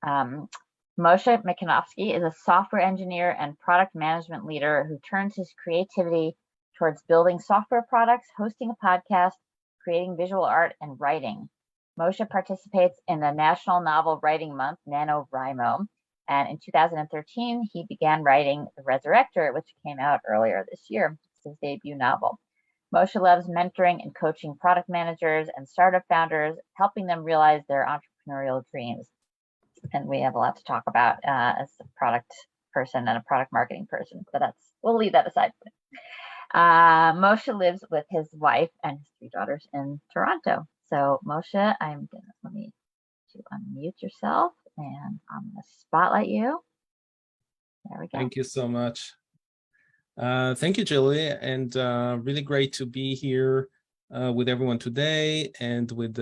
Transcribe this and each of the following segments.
Um, Moshe Mikanovsky is a software engineer and product management leader who turns his creativity towards building software products, hosting a podcast, creating visual art, and writing. Moshe participates in the National Novel Writing Month, NaNoWriMo, and in 2013, he began writing The Resurrector, which came out earlier this year. It's his debut novel. Moshe loves mentoring and coaching product managers and startup founders, helping them realize their entrepreneurial dreams. And we have a lot to talk about as a product person and a product marketing person, but we'll leave that aside. Moshe lives with his wife and his 3 daughters in Toronto. So Moshe, let me unmute yourself and I'm going to spotlight you. There we go. Thank you so much. Thank you, Julie, and really great to be here with everyone today and with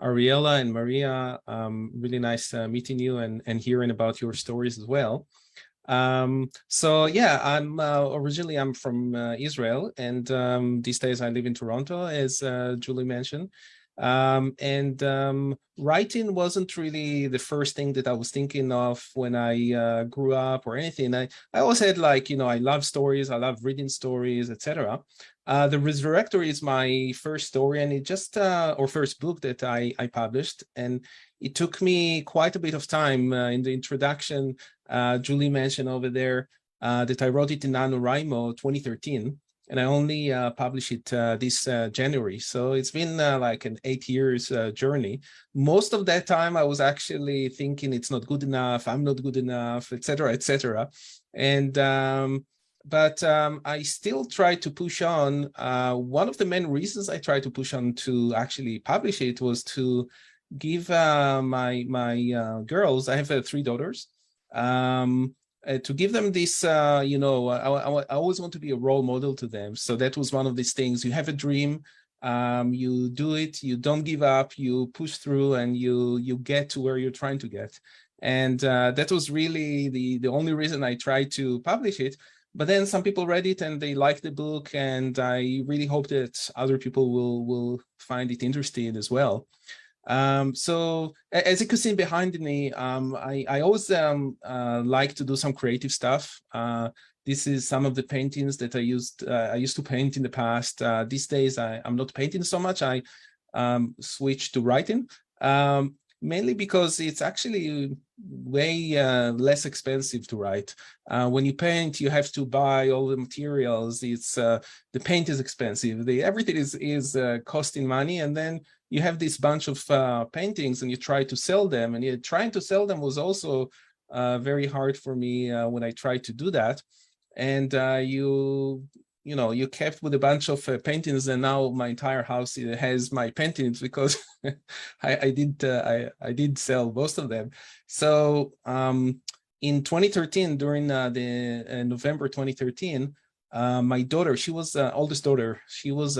Ariela and Maria. Really nice meeting you and hearing about your stories as well. So yeah, I'm from Israel, and these days I live in Toronto, as Julie mentioned. Writing wasn't really the first thing that I was thinking of when I grew up or anything. I always had I love stories, I love reading stories, etc. The Resurrector is my first story, and it just or first book that I published, and it took me quite a bit of time. In the introduction, Julie mentioned over there that I wrote it in NaNoWriMo 2013. And I only published it this January. So it's been like an 8 years journey. Most of that time, I was actually thinking it's not good enough, I'm not good enough, etc., etc. And but I still try to push on. One of the main reasons I tried to push on to actually publish it was to give my girls, I have 3 daughters, to give them this, I always want to be a role model to them. So that was one of these things. You have a dream, you do it, you don't give up, you push through, and you get to where you're trying to get. And that was really the only reason I tried to publish it. But then some people read it and they liked the book, and I really hope that other people will find it interesting as well. So as you can see behind me, I always like to do some creative stuff. This is some of the paintings that I used to paint in the past. These days I'm not painting so much. I switched to writing, mainly because it's actually way less expensive to write. When you paint, you have to buy all the materials. It's the paint is expensive. Everything is costing money, and then you have this bunch of paintings and you try to sell them, and trying to sell them was also very hard for me when I tried to do that. And you kept with a bunch of paintings, and now my entire house has my paintings because I did sell most of them. So in 2013, during the November 2013, my daughter, she was oldest daughter, she was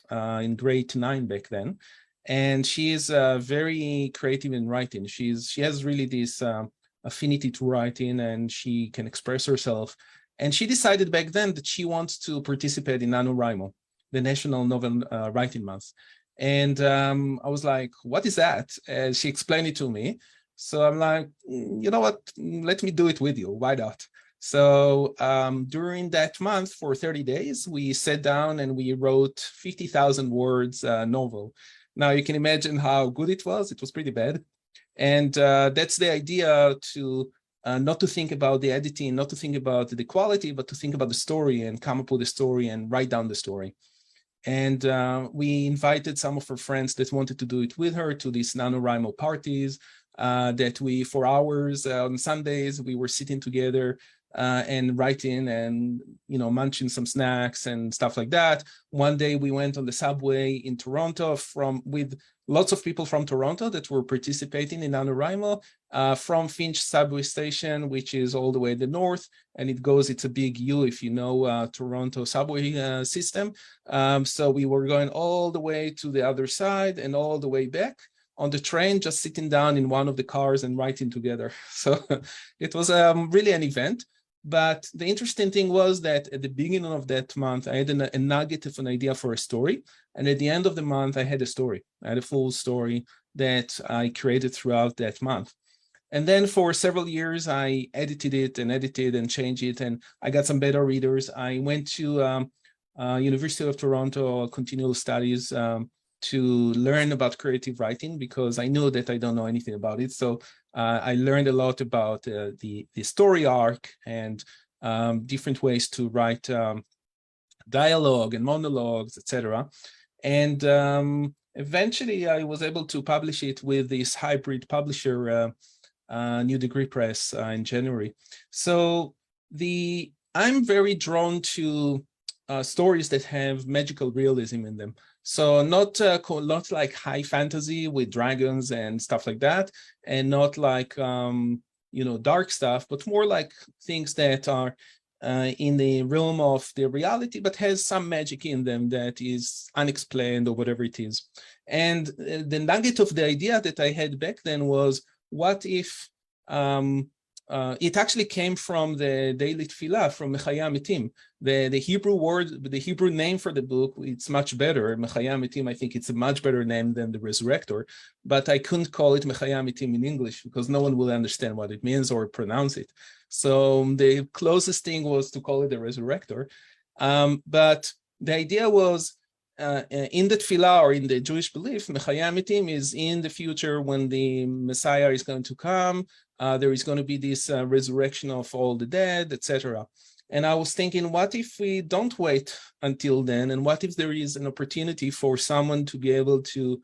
in grade 9 back then, and she is very creative in writing. She has really this affinity to writing, and she can express herself. And she decided back then that she wants to participate in NaNoWriMo, the National Novel Writing Month. And I was like, what is that? And she explained it to me. So I'm like, you know what, let me do it with you, why not? So during that month, for 30 days, we sat down and we wrote 50,000 words novel. Now you can imagine how good it was. It was pretty bad. And that's the idea, to not to think about the editing, not to think about the quality, but to think about the story and come up with a story and write down the story. And we invited some of her friends that wanted to do it with her to these NaNoWriMo parties that we, for hours on Sundays, we were sitting together and writing and, munching some snacks and stuff like that. One day we went on the subway in Toronto with lots of people from Toronto that were participating in NaNoWriMo from Finch subway station, which is all the way in the north, and it's a big U if you know Toronto subway system. So we were going all the way to the other side and all the way back on the train, just sitting down in one of the cars and writing together. So it was really an event. But the interesting thing was that at the beginning of that month, I had a nugget of an idea for a story. And at the end of the month, I had a story. I had a full story that I created throughout that month. And then for several years, I edited it and changed it, and I got some better readers. I went to University of Toronto Continual Studies to learn about creative writing because I knew that I don't know anything about it. So I learned a lot about the story arc and different ways to write dialogue and monologues, etc. And eventually I was able to publish it with this hybrid publisher, New Degree Press, in January. So I'm very drawn to stories that have magical realism in them. So not like high fantasy with dragons and stuff like that, and not like dark stuff, but more like things that are in the realm of the reality, but has some magic in them that is unexplained or whatever it is. And the nugget of the idea that I had back then was, what if it actually came from the daily tefillah, from Mechaya Mitim. The Hebrew word, the Hebrew name for the book, it's much better. Mechaya Mitim, I think it's a much better name than the Resurrector, but I couldn't call it Mechaya Mitim in English because no one will understand what it means or pronounce it. So the closest thing was to call it the Resurrector. But the idea was, in the tefillah or in the Jewish belief, Mechaya Mitim is in the future when the Messiah is going to come. There is going to be this resurrection of all the dead, etc. And I was thinking, what if we don't wait until then? And what if there is an opportunity for someone to be able to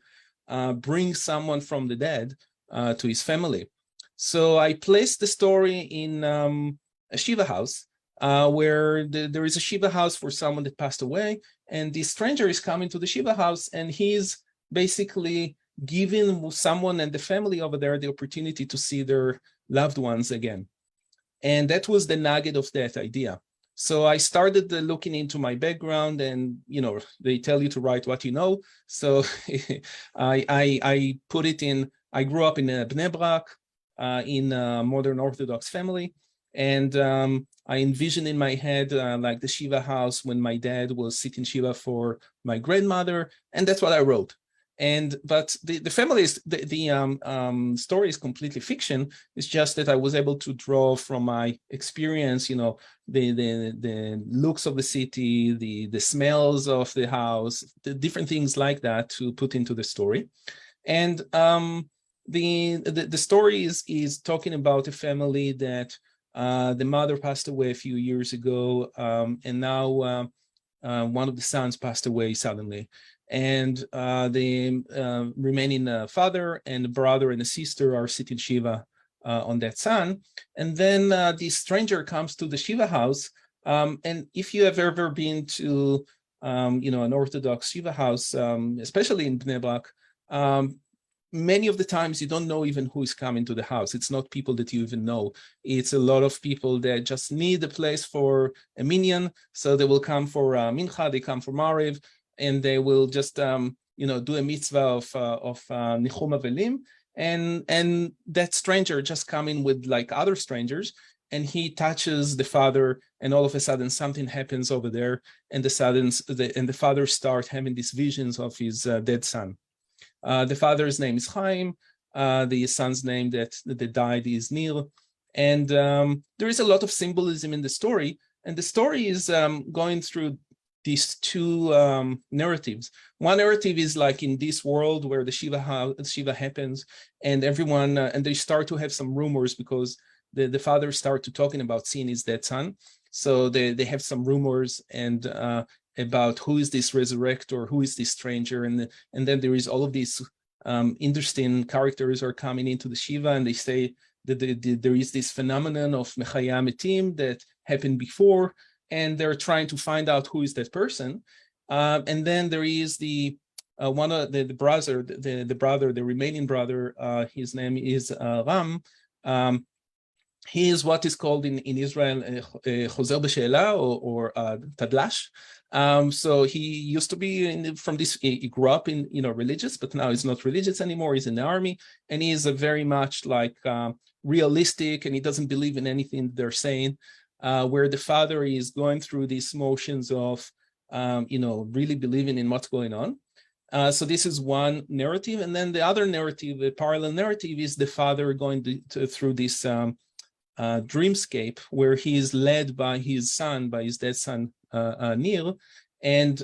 bring someone from the dead to his family? So I placed the story in a Shiva house, where there is a Shiva house for someone that passed away. And this stranger is coming to the Shiva house, and he's basically giving someone and the family over there the opportunity to see their loved ones again. And that was the nugget of that idea. So I started looking into my background, and they tell you to write what you know. So I put it in. I grew up in Bnei Brak, in a modern Orthodox family, and I envisioned in my head like the Shiva house when my dad was sitting Shiva for my grandmother, and that's what I wrote. But the family is the story is completely fiction. It's just that I was able to draw from my experience, the looks of the city, the smells of the house, the different things like that to put into the story. And the story is talking about a family that the mother passed away a few years ago, and now one of the sons passed away suddenly. And the remaining father and the brother and the sister are sitting Shiva on that son. And then the stranger comes to the Shiva house. And if you have ever been to an Orthodox Shiva house, especially in Bnei Brak, many of the times you don't know even who is coming to the house. It's not people that you even know. It's a lot of people that just need a place for a minyan. So they will come for mincha, they come for mariv, and they will just do a mitzvah of nichum avelim, and that stranger just coming with like other strangers, and he touches the father, and all of a sudden something happens over there, and the father starts having these visions of his dead son. The father's name is Chaim. The son's name that died is Nir, and there is a lot of symbolism in the story, and the story is going through these two narratives. One narrative is like in this world where the Shiva happens, and everyone and they start to have some rumors because the father started talking about seeing his dead son. So they have some rumors and about who is this resurrector, who is this stranger, and then there is all of these interesting characters are coming into the Shiva, and they say that there is this phenomenon of Mechaya Mitim that happened before, and they're trying to find out who is that person. And then there is the remaining brother, his name is Ram. He is what is called in Israel Chozer B'She'ela or Tadlash. So he used to be he grew up in religious, but now he's not religious anymore. He's in the army, and he is a very much like realistic, and he doesn't believe in anything they're saying. Where the father is going through these motions of really believing in what's going on. So this is one narrative, and then the other narrative, the parallel narrative, is the father going through this dreamscape where he is led by his son, by his dead son, Nir, and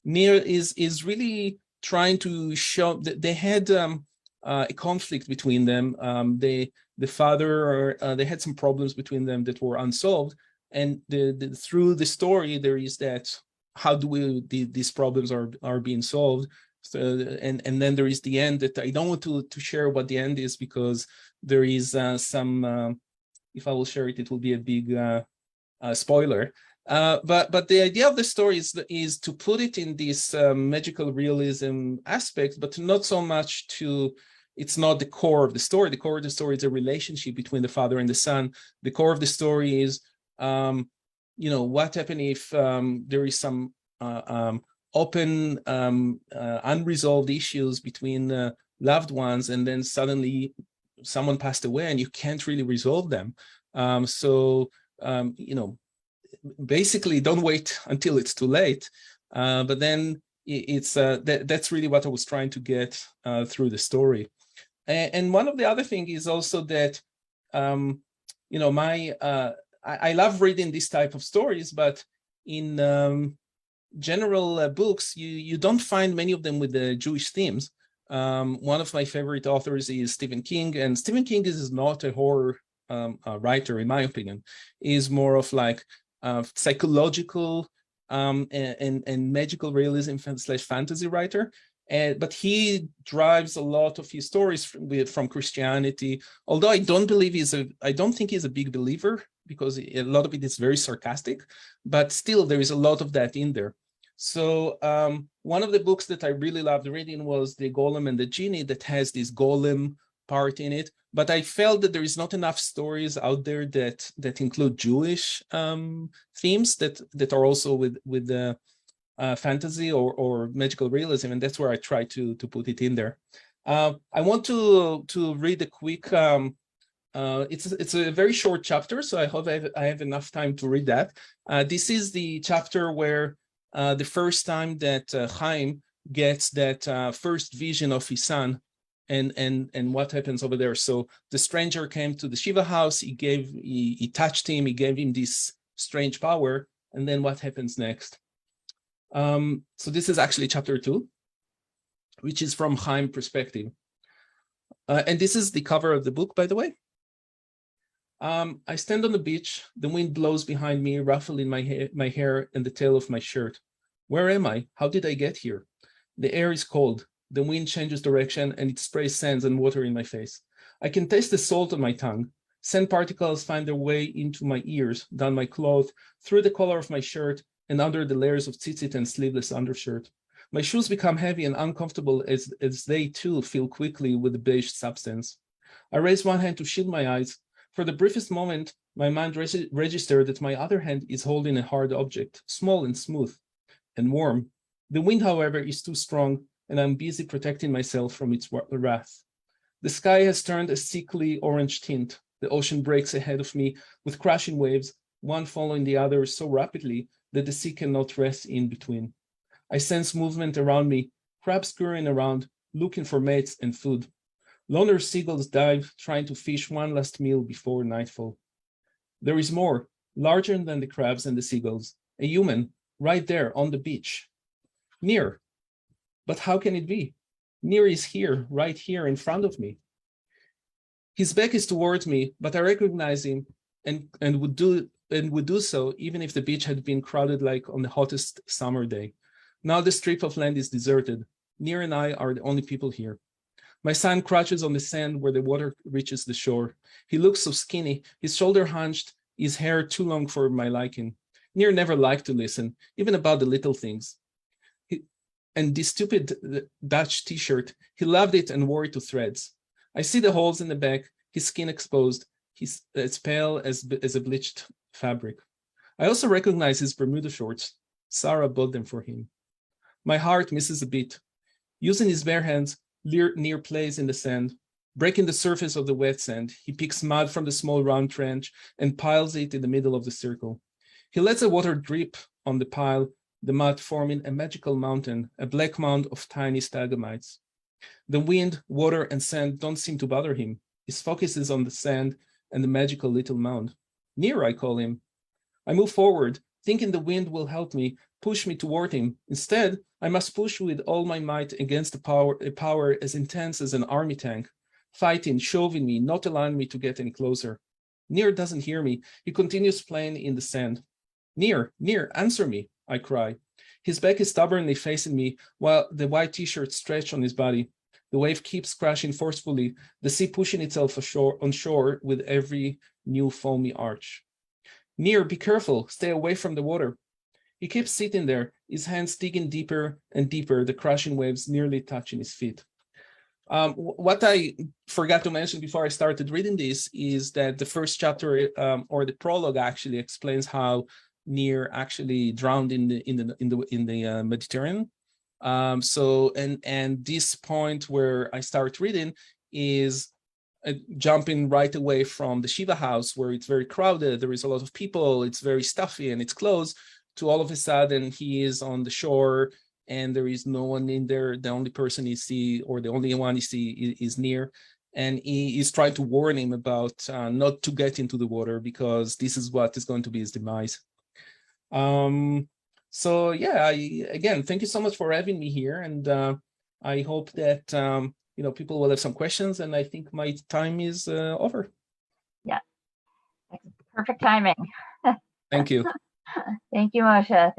Nir is really trying to show that they had a conflict between them. The father, they had some problems between them that were unsolved, and through the story there is that how do these problems are being solved. So, and then there is the end that I don't want to share what the end is, because there is some if I will share it, it will be a big spoiler. But the idea of the story is to put it in this magical realism aspect, but not so much to, it's not the core of the story. The core of the story is a relationship between the father and the son. The core of the story is, what happens if there is some open, unresolved issues between loved ones, and then suddenly someone passed away and you can't really resolve them. Basically don't wait until it's too late. But then it's that's really what I was trying to get through the story. And one of the other thing is also that, I love reading this type of stories, but in general books, you don't find many of them with the Jewish themes. One of my favorite authors is Stephen King, and Stephen King is not a horror writer, in my opinion. Is more of like psychological and magical realism / fantasy writer. But he drives a lot of his stories from Christianity. Although I don't think he's a big believer, because a lot of it is very sarcastic. But still, there is a lot of that in there. So one of the books that I really loved reading was The Golem and the Genie, that has this golem part in it. But I felt that there is not enough stories out there that include Jewish themes that are also with the fantasy or magical realism, and that's where I try to put it in there. I want to read a quick. It's a very short chapter, so I hope I have enough time to read that. This is the chapter where the first time that Chaim gets that first vision of his son, and what happens over there. So the stranger came to the Shiva house. He touched him. He gave him this strange power, and then what happens next? So this is actually chapter 2, which is from Chaim's perspective. And this is the cover of the book, by the way. I stand on the beach. The wind blows behind me, ruffling my hair and the tail of my shirt. Where am I? How did I get here? The air is cold. The wind changes direction and it sprays sand and water in my face. I can taste the salt on my tongue. Sand particles find their way into my ears, down my cloth, through the collar of my shirt, and under the layers of tzitzit and sleeveless undershirt. My shoes become heavy and uncomfortable as they too fill quickly with the beige substance. I raise one hand to shield my eyes. For the briefest moment, my mind registered that my other hand is holding a hard object, small and smooth and warm. The wind, however, is too strong, and I'm busy protecting myself from its wrath. The sky has turned a sickly orange tint. The ocean breaks ahead of me with crashing waves, one following the other so rapidly that the sea cannot rest in between. I sense movement around me, crabs scurrying around, looking for mates and food. Loner seagulls dive, trying to fish one last meal before nightfall. There is more, larger than the crabs and the seagulls, a human, right there on the beach. Near. But how can it be? Near is here, right here in front of me. His back is towards me, but I recognize him and would do so even if the beach had been crowded like on the hottest summer day. Now the strip of land is deserted. Nir and I are the only people here. My son crouches on the sand where the water reaches the shore. He looks so skinny, his shoulder hunched, his hair too long for my liking. Nir never liked to listen, even about the little things. And this stupid Dutch t-shirt, he loved it and wore it to threads. I see the holes in the back, his skin exposed, he's as pale as a bleached fabric. I also recognize his Bermuda shorts. Sarah bought them for him. My heart misses a beat. Using his bare hands, Nir plays in the sand. Breaking the surface of the wet sand, he picks mud from the small round trench and piles it in the middle of the circle. He lets the water drip on the pile, the mud forming a magical mountain, a black mound of tiny stalagmites. The wind, water, and sand don't seem to bother him. His focus is on the sand and the magical little mound. Nir, I call him. I move forward, thinking the wind will help me, push me toward him. Instead, I must push with all my might against a power as intense as an army tank, fighting, shoving me, not allowing me to get any closer. Nir doesn't hear me. He continues playing in the sand. Nir, answer me, I cry. His back is stubbornly facing me while the white t-shirt stretched on his body. The wave keeps crashing forcefully, the sea pushing itself on shore with every new foamy arch. Nir, be careful, stay away from the water. He keeps sitting there, his hands digging deeper and deeper, the crashing waves nearly touching his feet. What I forgot to mention before I started reading this is that the first chapter, or the prologue, actually explains how Nir actually drowned in the Mediterranean. And this point where I start reading is jumping right away from the Shiva house, where it's very crowded, there is a lot of people, it's very stuffy and it's closed, to all of a sudden he is on the shore and there is no one in there. The only person he see, or the only one he see, is Nir, and he is trying to warn him about not to get into the water, because this is what is going to be his demise. So yeah, again, thank you so much for having me here, and I hope that people will have some questions, and I think my time is over. Yeah, perfect timing. Thank you. Thank you, Moshe.